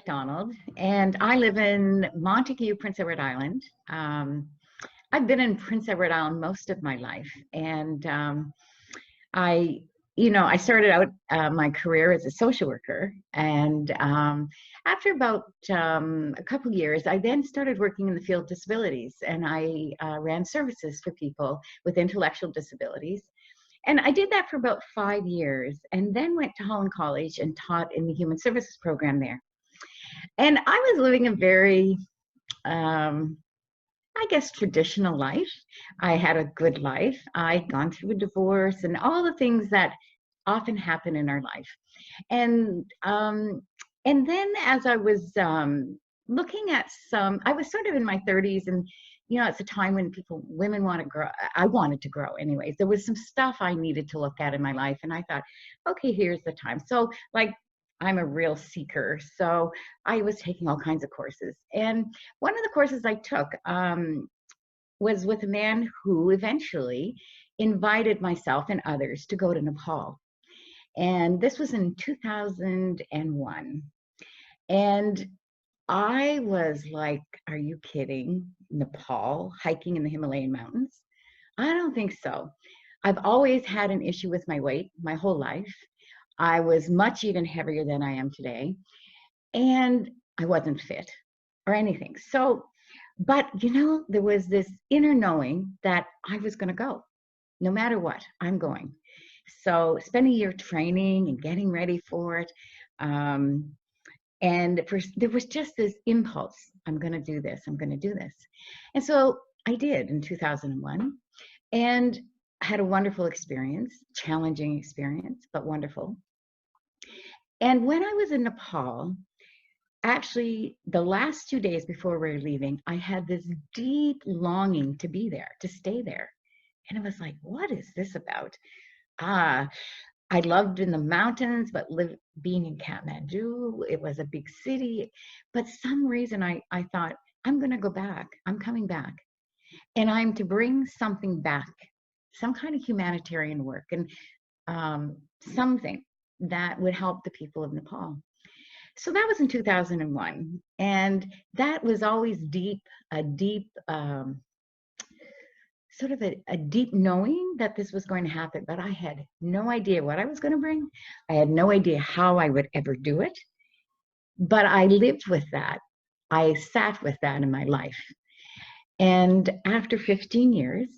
McDonald, and I live in Montague, Prince Edward Island. I've been in Prince Edward Island most of my life, and I, I started out my career as a social worker, and after about a couple of years, I then started working in the field of disabilities, and I ran services for people with intellectual disabilities. And I did that for about 5 years, and then went to Holland College and taught in the Human Services program there. And I was living a very, I guess, traditional life. I had a good life. I'd gone through a divorce and all the things that often happen in our life. And then as I was looking at I was sort of in my 30s, and it's a time when women want to grow. I wanted to grow anyways. There was some stuff I needed to look at in my life, and I thought, okay, here's the time. So I'm a real seeker, so I was taking all kinds of courses. And one of the courses I took was with a man who eventually invited myself and others to go to Nepal. And this was in 2001. And I was like, are you kidding? Nepal, hiking in the Himalayan mountains? I don't think so. I've always had an issue with my weight my whole life. I was much even heavier than I am today. And I wasn't fit or anything. So, but there was this inner knowing that I was going to go. No matter what, I'm going. So spent a year training and getting ready for it. And there was just this impulse, I'm going to do this, I'm going to do this. And so I did in 2001, and had a wonderful experience, challenging experience, but wonderful. And when I was in Nepal, actually the last 2 days before we were leaving, I had this deep longing to be there, to stay there. And it was like, what is this about? I loved in the mountains, but being in Kathmandu, it was a big city. But some reason I thought, I'm going to go back. I'm coming back. And I'm to bring something back, some kind of humanitarian work, and something that would help the people of Nepal. So that was in 2001. And that was always a deep sort of a deep knowing that this was going to happen, but I had no idea what I was going to bring. I had no idea how I would ever do it, but I lived with that. I sat with that in my life. And after 15 years,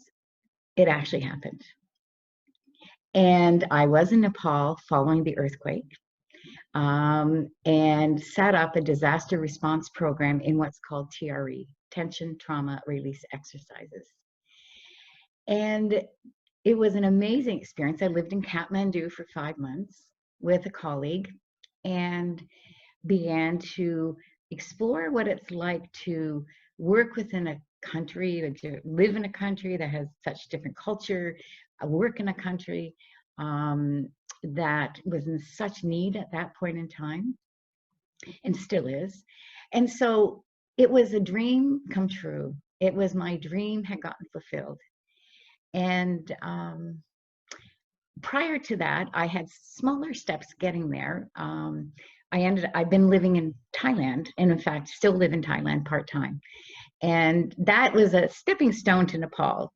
it actually happened. And I was in Nepal following the earthquake, and set up a disaster response program in what's called TRE, Tension Trauma Release Exercises. And it was an amazing experience. I lived in Kathmandu for 5 months with a colleague and began to explore what it's like to work within a country, or to live in a country that has such different culture, work in a country that was in such need at that point in time, and still is. And so it was a dream come true. It was my dream had gotten fulfilled. And prior to that, I had smaller steps getting there. I've been living in Thailand, and in fact, still live in Thailand part-time. And that was a stepping stone to Nepal.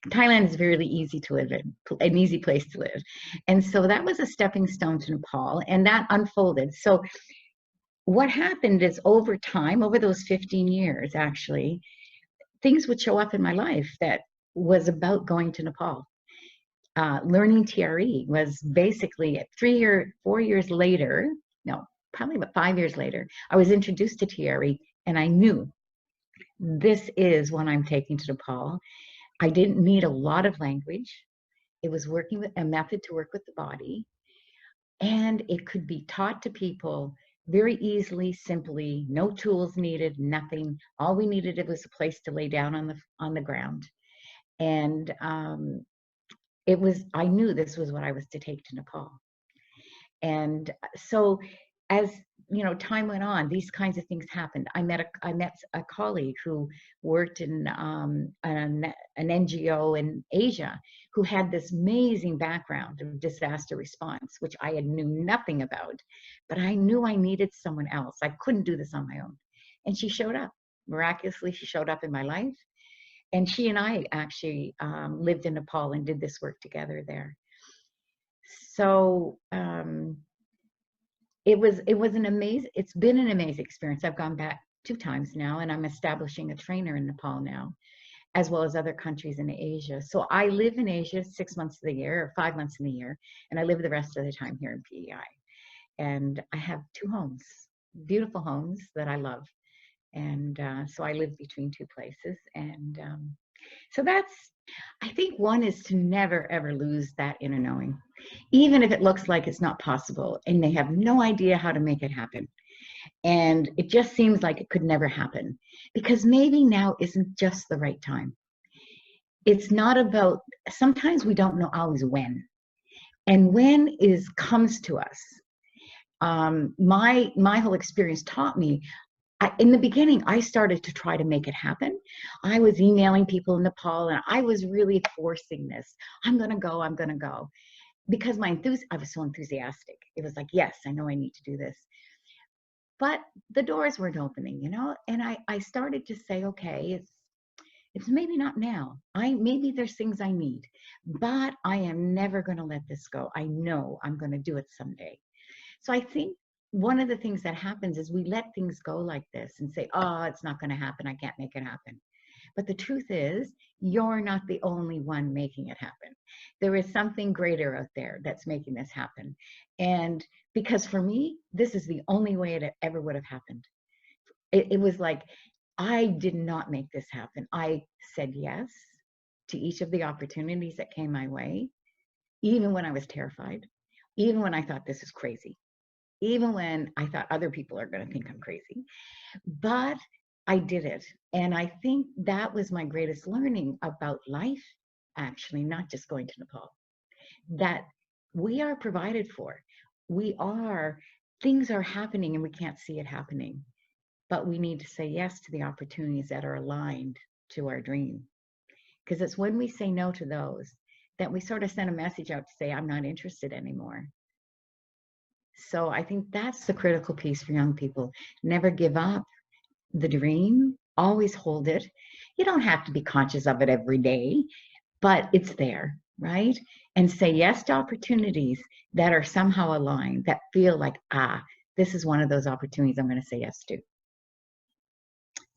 Thailand is really easy to live in, an easy place to live. And so that was a stepping stone to Nepal, and that unfolded. So what happened is, over time, over those 15 years, actually, things would show up in my life that was about going to Nepal. Learning TRE was basically 4 years later, no, probably about 5 years later, I was introduced to TRE, and I knew this is what I'm taking to Nepal. I didn't need a lot of language. It was working with a method to work with the body, and it could be taught to people very easily, simply, no tools needed, nothing. All we needed was a place to lay down on the ground. And I knew this was what I was to take to Nepal. And so as you know, time went on, these kinds of things happened. I met a colleague who worked in an NGO in Asia, who had this amazing background of disaster response, which I had knew nothing about, but I knew I needed someone else. I couldn't do this on my own. And she showed up. Miraculously, she showed up in my life. And she and I actually lived in Nepal and did this work together there. So it's been an amazing experience. I've gone back 2 times now, and I'm establishing a trainer in Nepal now, as well as other countries in Asia. So I live in Asia 6 months of the year or 5 months in the year, and I live the rest of the time here in PEI. And I have 2 homes, beautiful homes that I love. And so I live between 2 places. And so I think one is to never, ever lose that inner knowing, even if it looks like it's not possible and they have no idea how to make it happen. And it just seems like it could never happen, because maybe now isn't just the right time. It's not about, sometimes we don't know always when. And when comes to us. My whole experience taught me, in the beginning, I started to try to make it happen. I was emailing people in Nepal, and I was really forcing this. I'm going to go, I'm going to go. Because I was so enthusiastic. It was like, yes, I know I need to do this. But the doors weren't opening, you know? And I started to say, okay, it's maybe not now. Maybe there's things I need, but I am never going to let this go. I know I'm going to do it someday. So I think one of the things that happens is we let things go like this and say, oh, it's not going to happen. I can't make it happen. But the truth is, you're not the only one making it happen. There is something greater out there that's making this happen. And because for me, this is the only way it ever would have happened. It was like, I did not make this happen. I said yes to each of the opportunities that came my way, even when I was terrified, even when I thought this is crazy, even when I thought other people are going to think I'm crazy. But I did it. And I think that was my greatest learning about life, actually, not just going to Nepal, that we are provided for. Things are happening and we can't see it happening. But we need to say yes to the opportunities that are aligned to our dream. Because it's when we say no to those that we sort of send a message out to say, I'm not interested anymore. So I think that's the critical piece for young people. Never give up the dream, always hold it. You don't have to be conscious of it every day, but it's there, right? And say yes to opportunities that are somehow aligned, that feel like, this is one of those opportunities I'm going to say yes to.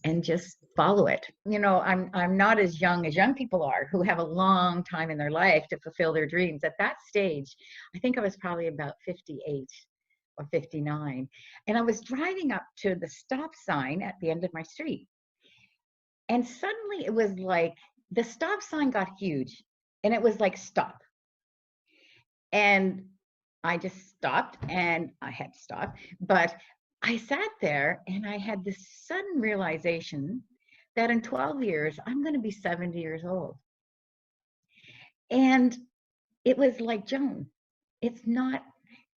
And just follow it. You know, I'm not as young people are, who have a long time in their life to fulfill their dreams. At that stage, I think I was probably about 58 or 59. And I was driving up to the stop sign at the end of my street. And suddenly it was like the stop sign got huge, and it was like, stop. And I just stopped, and I had to stop. But I sat there and I had this sudden realization that in 12 years, I'm going to be 70 years old. And it was like, Joan, it's not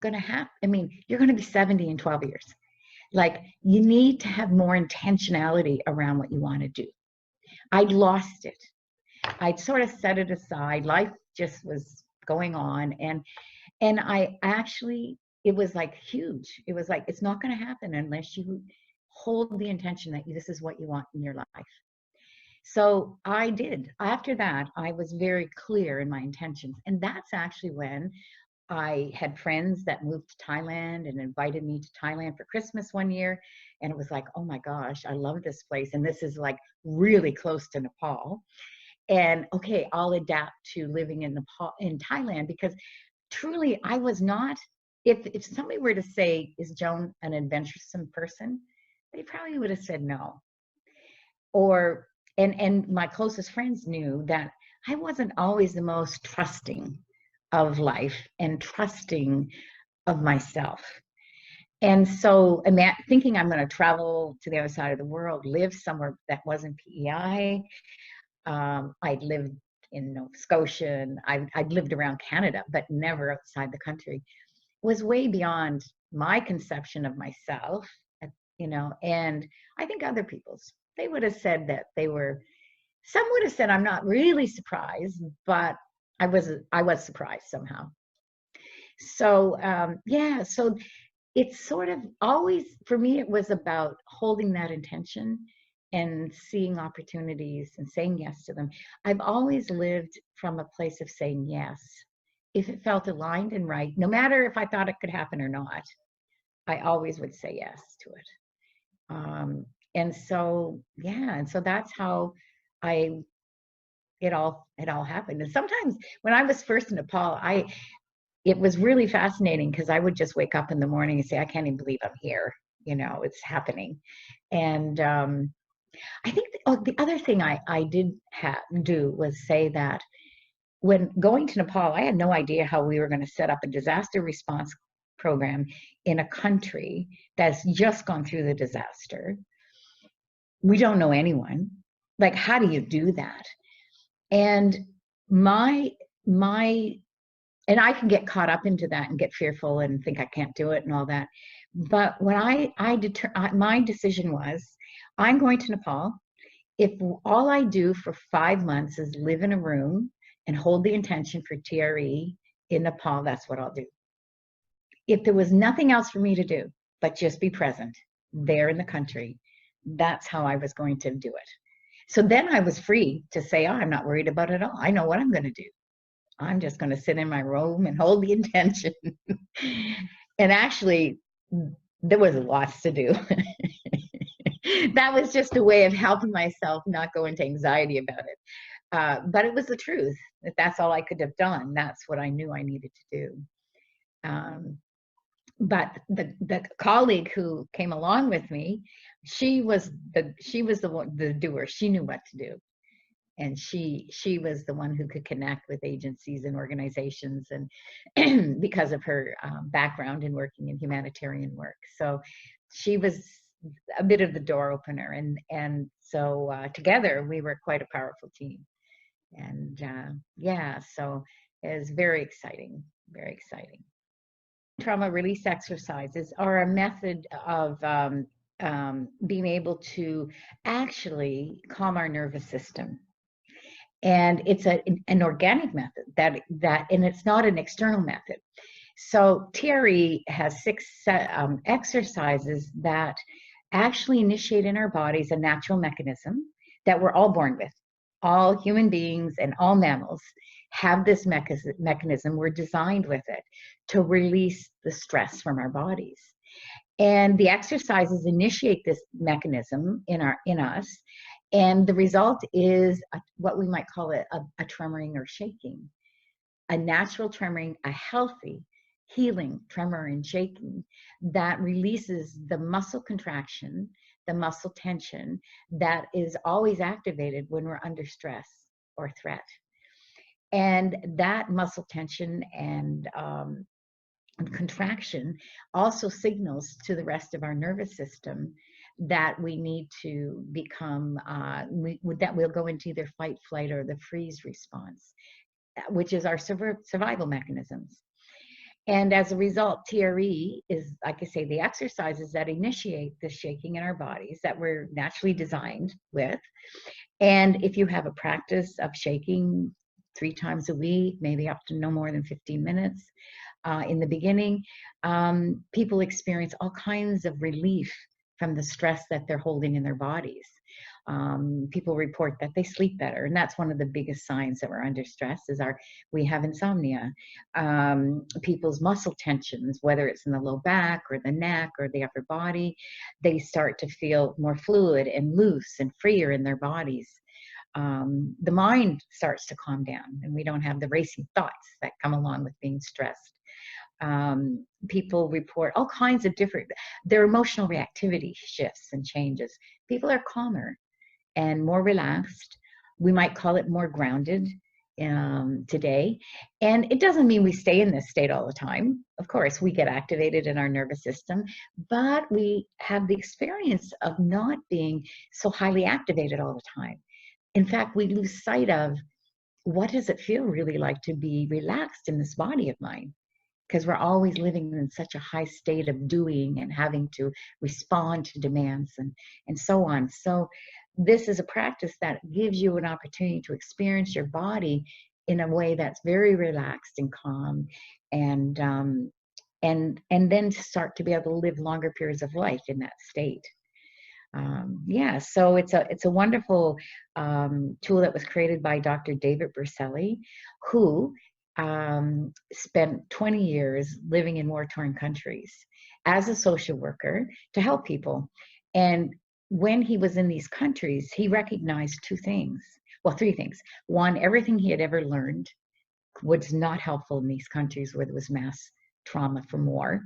going to happen. I mean, you're going to be 70 in 12 years. Like, you need to have more intentionality around what you want to do. I'd lost it. I'd sort of set it aside. Life just was going on. And I actually, it was like huge. It was like, it's not going to happen unless you hold the intention that this is what you want in your life. So I did. After that, I was very clear in my intentions. And that's actually when I had friends that moved to Thailand and invited me to Thailand for Christmas one year. And it was like, oh my gosh, I love this place. And this is like really close to Nepal. And okay, I'll adapt to living in Thailand, because truly I was not, if somebody were to say, is Joan an adventuresome person? They probably would have said no. And my closest friends knew that I wasn't always the most trusting of life and trusting of myself. And so thinking I'm going to travel to the other side of the world, live somewhere that wasn't PEI. I'd lived in Nova Scotia, and I'd lived around Canada, but never outside the country, was way beyond my conception of myself, you know, and I think other people's, they would have said that they were, some would have said I'm not really surprised, but I was surprised somehow. So yeah, so it's sort of always, for me, it was about holding that intention and seeing opportunities and saying yes to them. I've always lived from a place of saying yes. If it felt aligned and right, no matter if I thought it could happen or not, I always would say yes to it. And so, yeah, and so that's how I, it all happened. And sometimes when I was first in Nepal, it was really fascinating because I would just wake up in the morning and say, I can't even believe I'm here. You know, it's happening. And I think the other thing I did do was say that when going to Nepal, I had no idea how we were going to set up a disaster response program in a country that's just gone through the disaster. We don't know anyone. Like, how do you do that? And my and I can get caught up into that and get fearful and think I can't do it and all that. But when my decision was, I'm going to Nepal. If all I do for 5 months is live in a room and hold the intention for TRE in Nepal, that's what I'll do. If there was nothing else for me to do but just be present there in the country, that's how I was going to do it. So then I was free to say, oh, I'm not worried about it at all. I know what I'm going to do. I'm just going to sit in my room and hold the intention. And actually, there was lots to do. That was just a way of helping myself not go into anxiety about it. But it was the truth. That that's all I could have done. That's what I knew I needed to do. But the colleague who came along with me, she was the doer. She knew what to do. And she was the one who could connect with agencies and organizations, and because of her background in working in humanitarian work. So she was a bit of the door opener, and so together we were quite a powerful team. And yeah, so it was very exciting, very exciting. Trauma release exercises are a method of being able to actually calm our nervous system. And it's an organic method that and it's not an external method. So TRE has 6 exercises that actually initiate in our bodies a natural mechanism that we're all born with. All human beings and all mammals have this mechanism. We're designed with it to release the stress from our bodies. And the exercises initiate this mechanism in us. And the result is what we might call a tremoring or shaking, a natural tremoring, a healthy, healing tremor and shaking that releases the muscle contraction, the muscle tension that is always activated when we're under stress or threat. And that muscle tension and contraction also signals to the rest of our nervous system that we need to become, that we'll go into either fight, flight, or the freeze response, which is our survival mechanisms. And as a result, TRE is, like I say, the exercises that initiate the shaking in our bodies that we're naturally designed with. And if you have a practice of shaking 3 times a week, maybe up to no more than 15 minutes, in the beginning, people experience all kinds of relief from the stress that they're holding in their bodies. People report that they sleep better, and that's one of the biggest signs that we're under stress is we have insomnia. People's muscle tensions, whether it's in the low back or the neck or the upper body, they start to feel more fluid and loose and freer in their bodies. The mind starts to calm down, and we don't have the racing thoughts that come along with being stressed. People report all kinds of their emotional reactivity shifts and changes. People are calmer and more relaxed. We might call it more grounded today. And it doesn't mean we stay in this state all the time. Of course, we get activated in our nervous system, but we have the experience of not being so highly activated all the time. In fact, we lose sight of what does it feel really like to be relaxed in this body of mine. because we're always living in such a high state of doing and having to respond to demands and so on. So this is a practice that gives you an opportunity to experience your body in a way that's very relaxed and calm, and then to start to be able to live longer periods of life in that state. Yeah, so it's a wonderful tool that was created by Dr. David Berceli, who spent 20 years living in war-torn countries as a social worker to help people. And when he was in these countries, he recognized two things. Well, three things. One, everything he had ever learned was not helpful in these countries where there was mass trauma from war.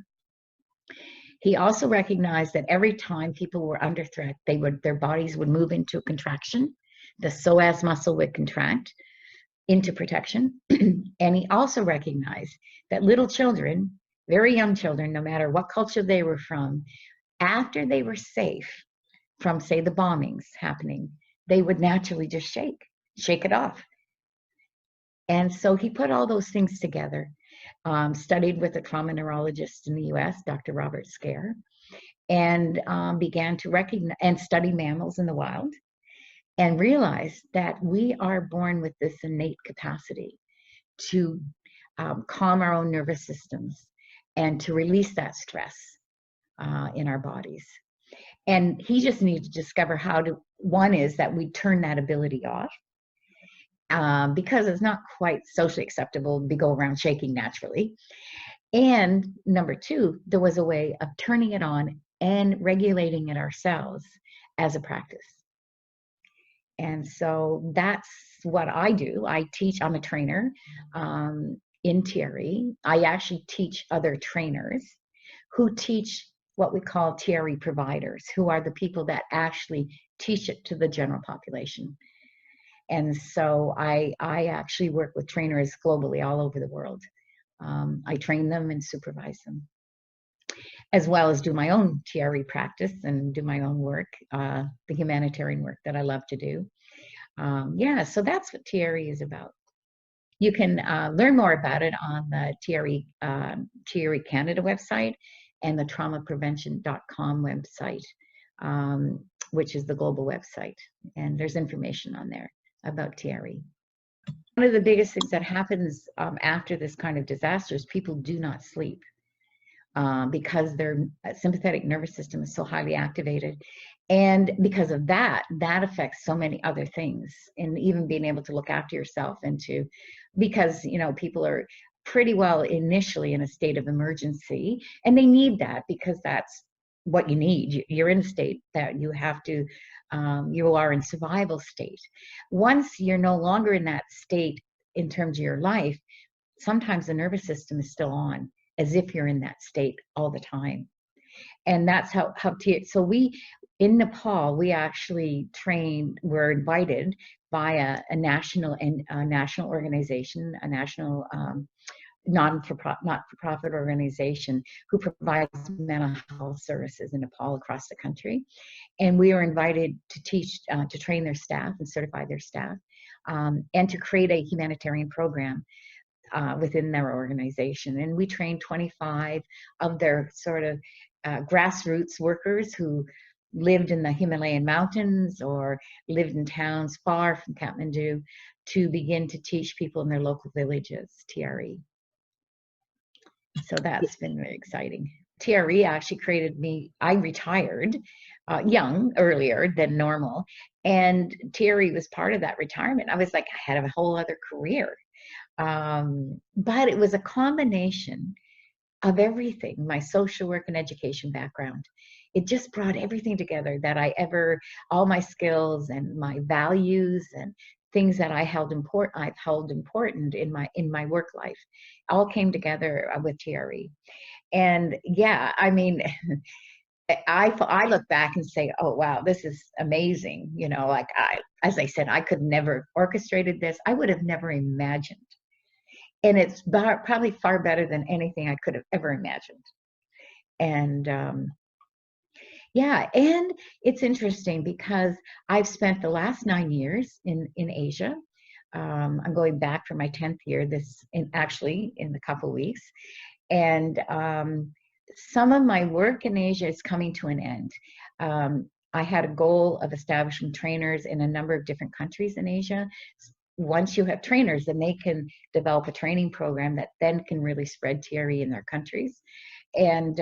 He also recognized that every time people were under threat, their bodies would move into a contraction. The psoas muscle would contract into protection. And he also recognized that little children, very young children, no matter what culture they were from, after they were safe from, say, the bombings happening, they would naturally just shake it off. And so he put all those things together, studied with a trauma neurologist in the US, Dr. Robert Scare, and began to recognize and study mammals in the wild, and realized that we are born with this innate capacity to calm our own nervous systems and to release that stress in our bodies. And he just needed to discover how to, one is that we turn that ability off, because it's not quite socially acceptable to go around shaking naturally. And number two, there was a way of turning it on and regulating it ourselves as a practice. And so that's what I do. I teach, I'm a trainer in TRE. I actually teach other trainers who teach what we call TRE providers, who are the people that actually teach it to the general population. And so I actually work with trainers globally all over the world. I train them and supervise them, as well as do my own TRE practice and do my own work, the humanitarian work that I love to do. Yeah, so that's what TRE is about. You can learn more about it on the TRE Canada website and the traumaprevention.com website, which is the global website. And there's information on there about TRE. One of the biggest things that happens after this kind of disaster is people do not sleep because their sympathetic nervous system is so highly activated. And because of that, that affects so many other things, and even being able to look after yourself because, you know, people are pretty well initially in a state of emergency, and they need that because that's what you need. You're in a state that you have to, you are in survival state. Once you're no longer in that state in terms of your life, sometimes the nervous system is still on, as if you're in that state all the time. And that's how so we, in Nepal, we actually were invited by a national organization, a national not-for-profit organization who provides mental health services in Nepal across the country. And we were invited to teach, to train their staff and certify their staff, and to create a humanitarian program within their organization. And we trained 25 of their sort of grassroots workers who lived in the Himalayan mountains or lived in towns far from Kathmandu, to begin to teach people in their local villages TRE. So that's been very exciting. TRE actually created me, I retired earlier than normal, and TRE was part of that retirement. I was like, I had a whole other career. But it was a combination of everything, my social work and education background. It just brought everything together that all my skills and my values and things that I've held important in my work life, all came together with TRE. And yeah, I mean, I look back and say, oh wow, this is amazing. You know, like as I said, I could never orchestrated this. I would have never imagined. And it's probably far better than anything I could have ever imagined. And yeah, and it's interesting because I've spent the last 9 years in Asia. I'm going back for my 10th year actually in a couple weeks. And some of my work in Asia is coming to an end. I had a goal of establishing trainers in a number of different countries in Asia. Once you have trainers, then they can develop a training program that then can really spread TRE in their countries. And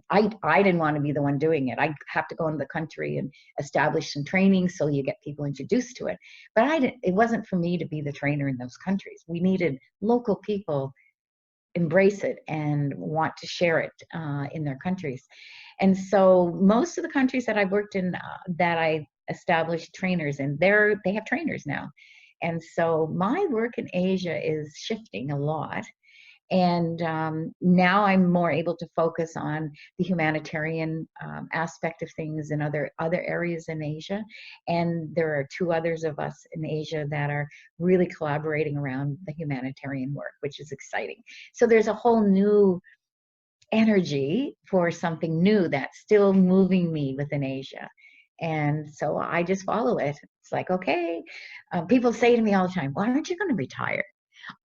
I didn't want to be the one doing it. I have to go into the country and establish some training so you get people introduced to it. But it wasn't for me to be the trainer in those countries. We needed local people embrace it and want to share it in their countries. And so most of the countries that I've worked in that I established trainers in, they have trainers now. And so my work in Asia is shifting a lot. And now I'm more able to focus on the humanitarian aspect of things in other areas in Asia. And there are two others of us in Asia that are really collaborating around the humanitarian work, which is exciting. So there's a whole new energy for something new that's still moving me within Asia. And so I just follow it. It's like, okay, people say to me all the time, why aren't you going to retire?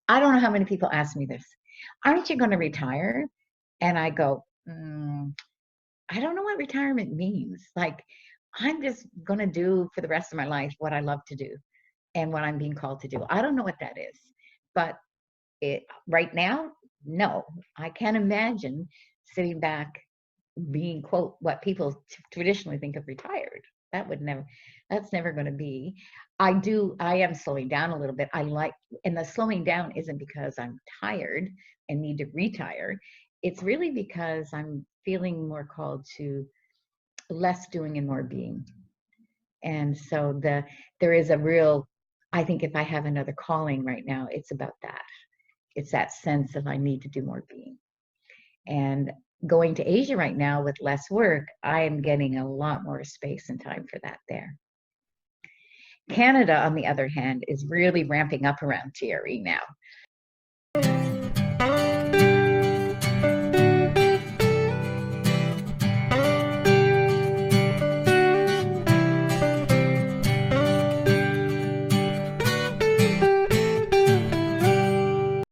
I don't know how many people ask me this. Aren't you going to retire? And I go, I don't know what retirement means. Like, I'm just going to do for the rest of my life what I love to do and what I'm being called to do. I don't know what that is. But right now, no. I can't imagine sitting back being, quote, what people traditionally think of retired. That's never going to be. I am slowing down a little bit. And the slowing down isn't because I'm tired and need to retire. It's really because I'm feeling more called to less doing and more being. And so there is a real, I think if I have another calling right now, it's about that. It's that sense of I need to do more being. And going to Asia right now with less work, I am getting a lot more space and time for that there. Canada, on the other hand, is really ramping up around TRE now.